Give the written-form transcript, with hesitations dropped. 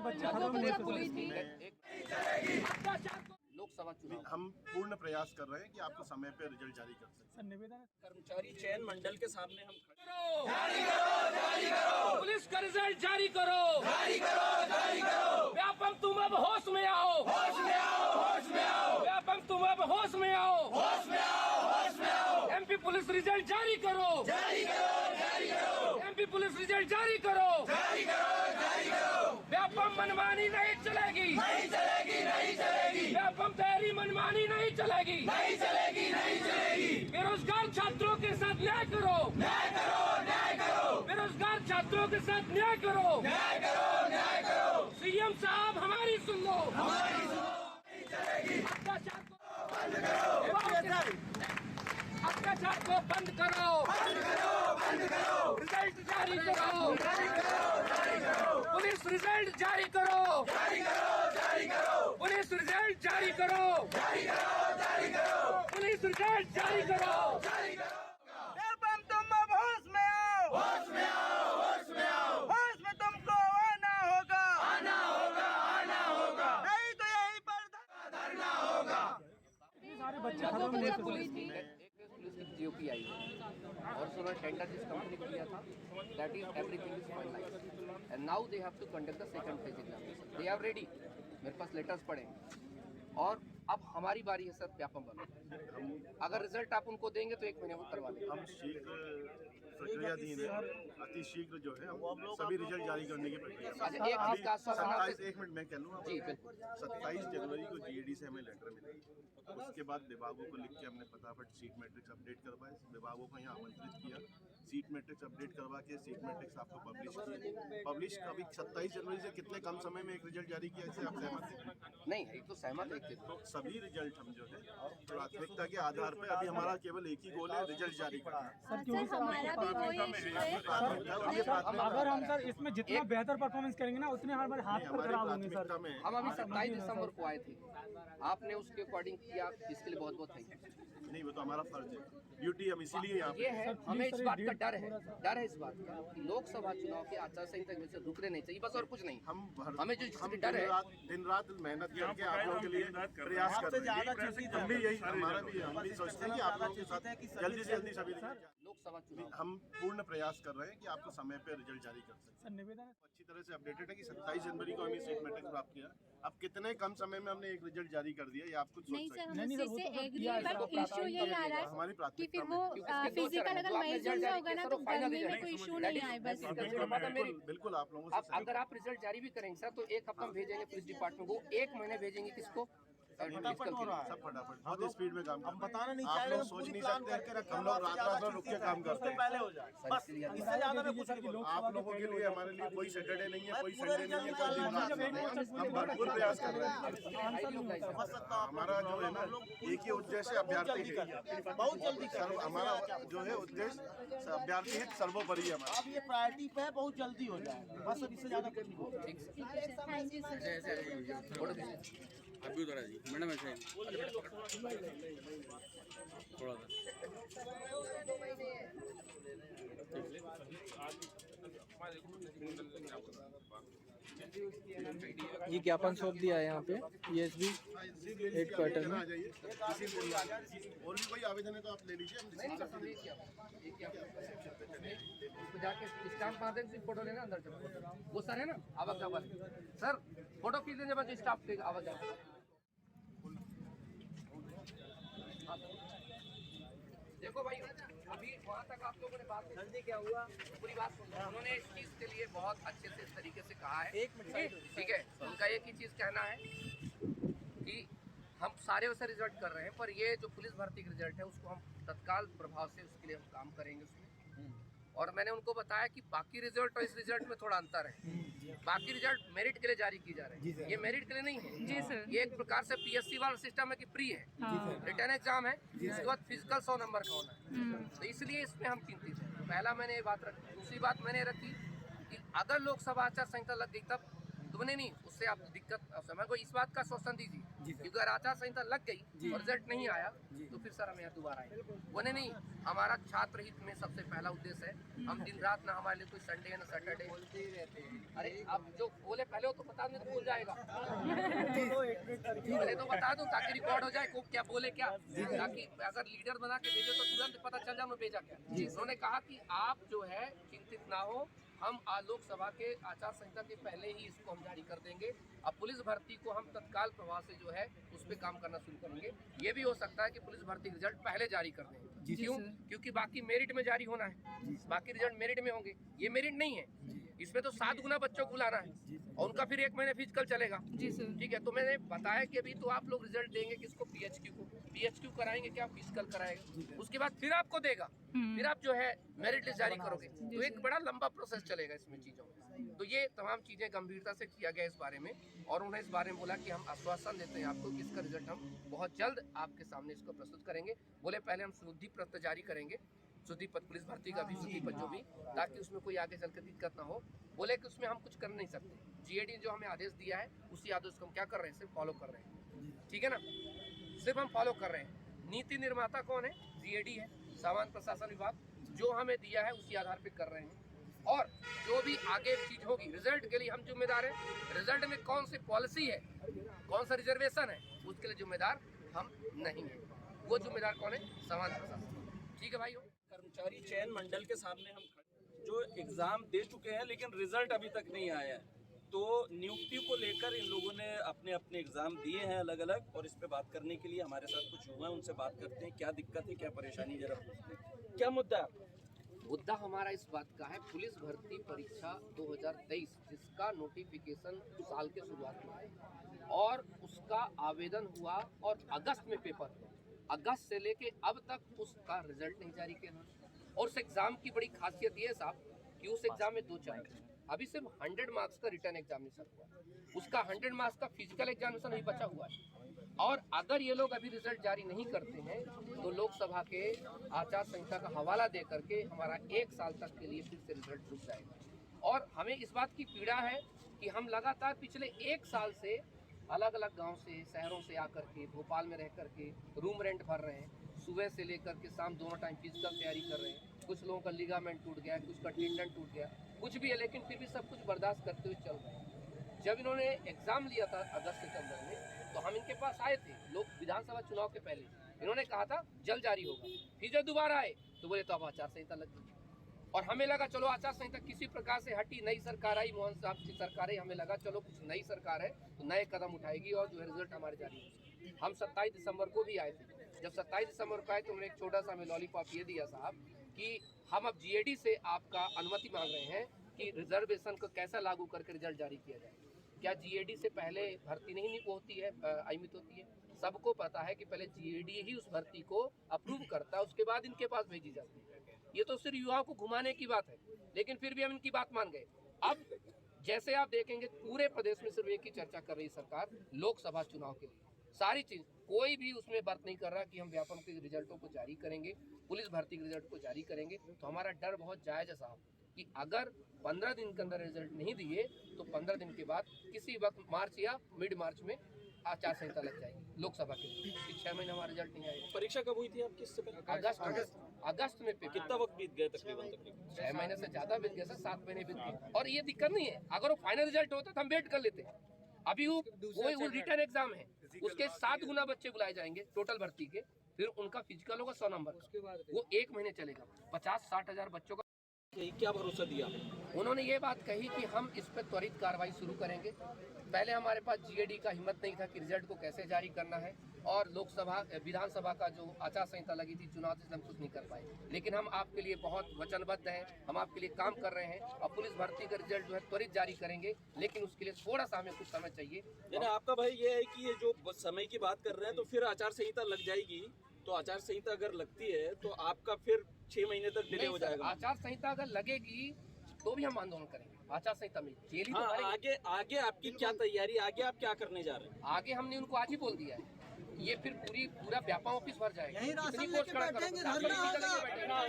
बच्चे लोकसभा चुनाव हम पूर्ण प्रयास कर रहे हैं कि आपको समय पे रिजल्ट जारी कर सकें। निवेदन कर्मचारी चयन मंडल के सामने हम जारी करो, पुलिस का रिजल्ट जारी करो, व्यापम तुम अब होश में आओ, व्यापम तुम अब होश में आओ, एमपी पुलिस रिजल्ट जारी करो, एमपी पुलिस रिजल्ट जारी करो, व्यापम मनमानी नहीं चलेगी, व्यापम तैयारी मनमानी नहीं चलेगी, बेरोजगार छात्रों के साथ न्याय करो, बेरोजगार छात्रों के साथ न्याय करो, सीएम साहब हमारी सुन लो, अत्याचार को बंद करो, रिजल्ट जारी करो, पुलिस रिजल्ट जारी करो, पुलिस रिजल्ट जारी करो, पुलिस रिजल्ट जारी करो। तुम अब होश में आओ, होश में तुमको आना होगा, नहीं तो यहीं पर धरना होगा। सारे बच्चे पुलिस की जीओपी आई है और उन्होंने टेंडर जिस कंपनी को दिया था that is everything is finalised and now they have to conduct the second phase examination. They are ready, मेरे पास लेटर्स पड़े हैं और अब हमारी बारी है सर व्यापम बनो। अगर रिजल्ट आप उनको देंगे तो 1 महीने में करवा देंगे। हम शीघ्र प्रक्रियाधीन है, अति शीघ्र जो है हम सभी रिजल्ट जारी करने की प्रक्रिया। अच्छा, एक चीज का आश्वासन आप 1 मिनट मैं कह लूँ जी बिल्कुल। 27 जनवरी को जीएडी से हमें लेटर मिला, उसके बाद विभागों को लिख के हमने फटाफट सीट मैट्रिक्स अपडेट करवाए, विभागों को यहाँ आमंत्रित किया, सीट मैट्रिक्स अपडेट करवा के सीट मैट्रिक्स आपको पब्लिश किए। पब्लिश अभी 27 जनवरी से कितने कम समय में एक रिजल्ट जारी किया, इससे आप सहमत हैं? नहीं है तो सहमत है। तो सभी रिजल्ट हम जो है प्राथमिकता के आधार पर, अभी हमारा केवल एक ही गोल है, रिजल्ट जारी करना। अगर हम सर इसमें जितना बेहतर परफॉर्मेंस करेंगे ना उतने हमारे हाथ पर खराब होंगे सर। हम अभी 27 दिसंबर को आए थे, आपने उसके अकॉर्डिंग किया, इसके लिए बहुत बहुत थैंक यू। नहीं, वो तो हमारा फर्ज है, ड्यूटी हम इसीलिए यहाँ ये पे है, हमें इस बात का डर है इस बात का कि लोकसभा चुनाव के आचार संहिता में से रुकने नहीं चाहिए, बस और कुछ नहीं। हमें जो डर है, दिन रात मेहनत करके आप लोगों के लिए प्रयास कर रहे हैं, हम भी यही, हमारा भी, हम भी सोचते हैं कि आप लोगों के साथ जल्दी से जल्दी सभी लोकसभा चुनाव हम पूर्ण प्रयास कर रहे हैं कि आपको समय पे रिजल्ट जारी कर सकें। निवेदन अच्छी तरह से अपडेटेड है कि 27 जनवरी को हमें सीट मैट्रिक्स प्राप्त किया। अब कितने कम समय में हमने एक रिजल्ट जारी कर दिया, ये आप कुछ नहीं सोच सर, सकते हम इसी से एग्री है, बट इशू यही आ रहा है हमारी कि प्राथमिकता फिर वो फिजिकल अगर मैच में होगा ना तो गर्मी में कोई इशू नहीं आए बस। बिल्कुल आप लोगों से अगर आप रिजल्ट जारी भी करेंगे सर तो 1 हफ्ता में भेजेंगे पुलिस डिपार्टमेंट को, 1 महीने भेजेंगे किसको? फटाफट हो रहा है, सब फटाफट बहुत स्पीड में काम हम बताना नहीं आप चाहिए, लोग सोच नहीं सकते, हम लोग रात रुक के काम करते हैं। पहले हो जाए बस, इससे ज्यादा मैं कुछ नहीं बोलूं। आप लोगों के लिए, हमारे लिए कोई सैटरडे नहीं है, कोई संडे नहीं है, कोई दिन रात नहीं है, हम भरपूर प्रयास कर रहे हैं। हमारा जो है ना एक ही उद्देश्य अभ्यर्थी है, बहुत जल्दी हमारा जो है उद्देश्य अभ्यर्थी हित सर्वोपरि है हमारा। अब ये प्रायोरिटी पे है, बहुत जल्दी हो जाए बस, अब इससे ज्यादा कुछ नहीं बोलूं। Thank you sir. अभी उधर जी मैडम ऐसे थोड़ा सा ये ज्ञापन सौंप दिया है यहाँ पे ESB हेडक्वार्टर में। और भी कोई आवेदन है तो आप ले लीजिए, हम जाके स्टाम्प मार देंगे, फोटो लेना अंदर चलो। वो सर है ना आवाज सर, फोटो खींच देंगे बस स्टाफ के आवाज। देखो भाई, अभी वहाँ तक आप लोगों ने बात जल्दी क्या हुआ पूरी बात सुन, उन्होंने इस चीज के लिए बहुत अच्छे से इस तरीके से कहा है। 1 मिनट ठीक है, उनका एक ही चीज कहना है कि हम सारे वैसे रिजल्ट कर रहे हैं, पर ये जो पुलिस भर्ती का रिजल्ट है उसको हम तत्काल प्रभाव से उसके लिए हम काम करेंगे उसमें। और मैंने उनको बताया कि बाकी रिजल्ट और इस रिजल्ट में थोड़ा अंतर है। बाकी रिजल्ट मेरिट के लिए जारी की जा रही है, ये मेरिट के लिए नहीं है जी सर। ये एक प्रकार से PSC वाला सिस्टम है कि प्री है, रिटर्न एग्जाम है, इसके बाद फिजिकल 100 नंबर का होना है, तो इसलिए इसमें हम चिंतित हैं। तो पहला मैंने ये बात रखी। दूसरी बात मैंने रखी कि अगर लोकसभा आचार संहिता लग गई तब तुमने नहीं, उससे आप दिक्कत समय को इस बात का आश्वासन दीजिए क्योंकि अगर आचार संहिता लग गई और रिजल्ट नहीं आया तो फिर सर हम यहाँ दोबारा आएंगे। बोले नहीं, हमारा छात्र हित में सबसे पहला उद्देश्य है। हम दिन रात ना हमारे लिए कोई संडे है ना सैटरडे। अरे अब जो बोले पहले हो तो बता दें तो भूल जाएगा। पहले तो बता दूं ताकि रिकॉर्ड हो जाए को क्या बोले क्या, ताकि अगर लीडर बना के भेजो तो तुरंत पता चल जाए भेजा क्या। उन्होंने कहा कि आप जो है चिंतित ना हो, हम लोकसभा के आचार संहिता के पहले ही इसको हम जारी कर देंगे। अब पुलिस भर्ती को हम तत्काल प्रभाव से जो है उस पर काम करना शुरू करेंगे। ये भी हो सकता है कि पुलिस भर्ती रिजल्ट पहले जारी कर देंगे। क्यों? क्योंकि बाकी मेरिट में जारी होना है, बाकी रिजल्ट मेरिट में होंगे। ये मेरिट नहीं है, इसमें तो 7 गुना बच्चों को लाना है और उनका फिर 1 महीने फिजिकल चलेगा। ठीक है, तो मैंने बताया कि अभी तो आप लोग रिजल्ट देंगे किसको, PHQ को। PHQ कराएंगे क्या, फिजिकल कराएगा, उसके बाद फिर आपको देगा, फिर आप जो है मेरिट लिस्ट जारी करोगे। तो एक बड़ा लंबा प्रोसेस चलेगा इसमें चीजों में। तो ये तमाम चीजें गंभीरता से किया गया इस बारे में, और उन्होंने इस बारे में बोला कि हम आश्वासन देते हैं आपको कि इसका रिजल्ट हम बहुत जल्द आपके सामने इसको प्रस्तुत करेंगे। बोले पहले हम शुद्धि पत्र जारी करेंगे, शुद्धि पत्र पुलिस भर्ती का भी शुद्धि पत्र जो भी, ताकि उसमें कोई आगे चलकर दिक्कत ना हो। बोले कि उसमें हम कुछ कर नहीं सकते, GAD जो हमें आदेश दिया है उसी आदेश को हम क्या कर रहे हैं, सिर्फ फॉलो कर रहे हैं। ठीक है ना, सिर्फ हम फॉलो कर रहे हैं। नीति निर्माता कौन है, GAD है, सामान्य प्रशासन विभाग, जो हमें दिया है उसी आधार पर कर रहे हैं। और जो भी आगे चीज होगी, रिजल्ट के लिए हम जिम्मेदार हैं। रिजल्ट में कौन सी पॉलिसी है, कौन सा रिजर्वेशन है, उसके लिए जिम्मेदार हम नहीं है। वो जिम्मेदार कौन है, सामान्य प्रशासन। ठीक है भाइयों, कर्मचारी चयन मंडल के सामने हम जो एग्जाम दे चुके हैं लेकिन रिजल्ट अभी तक नहीं आया है, तो नियुक्ति को लेकर इन लोगों ने अपने अपने एग्जाम दिए हैं अलग अलग, और इस पे बात करने के लिए हमारे साथ कुछ युवा हैं, उनसे बात करते हैं क्या दिक्कत है, क्या परेशानी, जरा पूछते हैं। क्या मुद्दा है? मुद्दा हमारा इस बात का है, पुलिस भर्ती परीक्षा 2023 जिसका नोटिफिकेशन साल के शुरुआत में आया और उसका आवेदन हुआ और अगस्त में पेपर, अगस्त से लेके अब तक उसका रिजल्ट नहीं जारी किया। और उस एग्जाम की बड़ी खासियत ये है साहब कि उस एग्जाम में 2 चैप्टर, अभी सिर्फ 100 मार्क्स का रिटर्न एग्जामिनेशन हुआ, उसका 100 मार्क्स का फिजिकल एग्जामिनेशन अभी बचा हुआ है। और अगर ये लोग अभी रिजल्ट जारी नहीं करते हैं तो लोकसभा के आचार संहिता का हवाला दे करके हमारा 1 साल तक के लिए फिर से रिजल्ट रुक जाएगा। और हमें इस बात की पीड़ा है कि हम लगातार पिछले 1 साल से अलग अलग गांव से, शहरों से आकर के भोपाल में रह करके रूम रेंट भर रहे हैं, सुबह से लेकर के शाम दोनों टाइम फिजिकल तैयारी कर रहे हैं। कुछ लोगों का लिगामेंट टूट गया, कुछ का टेंडन टूट गया, कुछ भी है, लेकिन फिर भी सब कुछ बर्दाश्त करते हुए चल रहे हैं। जब इन्होंने एग्जाम लिया था अगस्त सितंबर में तो हम इनके पास आए थे, लोग विधानसभा चुनाव के पहले, इन्होंने कहा था जल्द जारी होगा। फिर जब दोबारा आए तो बोले तो अब आचार संहिता लग गई, और हमें लगा चलो आचार संहिता किसी प्रकार से हटी, नई सरकार आई, मोहन साहब की सरकार आई, हमें लगा चलो कुछ नई सरकार है तो नए कदम उठाएगी और जो है रिजल्ट हमारे जारी होगा। हम 27 दिसंबर को भी आए थे। जब 27 दिसंबर को आए तो हमने एक छोटा सा हमें लॉलीपॉप ये दिया साहब कि हम अब GAD से आपका अनुमति मांग रहे हैं कि रिजर्वेशन को कैसा लागू करके रिजल्ट जारी किया जाए। क्या GAD से पहले भर्ती नहीं होती है, आयमित होती है? सबको पता है कि पहले GAD ही उस भर्ती को अप्रूव करता है, उसके बाद इनके पास भेजी जाती है। ये तो सिर्फ युवाओं को घुमाने की बात है, लेकिन फिर भी हम इनकी बात मान गए। अब जैसे आप देखेंगे पूरे प्रदेश में सिर्फ एक ही चर्चा कर रही सरकार, लोकसभा चुनाव के लिए सारी चीज, कोई भी उसमें बात नहीं कर रहा कि हम व्यापम के रिजल्टों को जारी करेंगे, पुलिस भर्ती के रिजल्ट को जारी करेंगे। तो हमारा डर बहुत जायज है साहब कि अगर 15 दिन के अंदर रिजल्ट नहीं दिए तो 15 दिन के बाद किसी वक्त मार्च या मिड मार्च में आचार संहिता लग जाएगी लोकसभा के लिए, 6 महीने हमारा रिजल्ट नहीं आएगा। परीक्षा कब हुई थी आपकी इससे पहले? अगस्त में पेपर। कितना वक्त बीत गया तकरीबन? 6 महीने से ज्यादा बीत गया सर, 7 महीने बीत गए। और ये दिक्कत नहीं है, अगर वो फाइनल रिजल्ट होता तो हम वेट कर लेते। अभी वो रिटर्न एग्जाम है, उसके 7 गुना बच्चे बुलाए जाएंगे टोटल भर्ती के, फिर उनका फिजिकल होगा 100 नंबर, वो 1 महीने चलेगा। 50-60 हजार बच्चों का क्या भरोसा दिया? उन्होंने ये बात कही कि हम इस पर त्वरित कार्रवाई शुरू करेंगे। पहले हमारे पास GAD का हिम्मत नहीं था कि रिजल्ट को कैसे जारी करना है, और लोकसभा विधानसभा का जो आचार संहिता लगी थी चुनाव से हम कुछ नहीं कर पाए। लेकिन हम आपके लिए बहुत वचनबद्ध हैं, हम आपके लिए काम कर रहे हैं और पुलिस भर्ती का रिजल्ट जो है त्वरित जारी करेंगे, लेकिन उसके लिए थोड़ा सा हमें कुछ समय चाहिए। यानी आपका भाई ये है कि ये जो समय की बात कर रहे हैं तो फिर आचार संहिता लग जाएगी, तो आचार संहिता अगर लगती है तो आपका फिर 6 महीने तक डिले हो जाएगा। आचार संहिता अगर लगेगी तो भी हम आंदोलन करेंगे। आचार संहिता में जेल ही तो आगे आपकी क्या तैयारी, आगे आप क्या करने जा रहे हैं? आगे हमने उनको आज ही बोल दिया है, ये फिर पूरा व्यापम ऑफिस भर जाएगा। यही राशन लेके बैठेंगे, धरना होगा।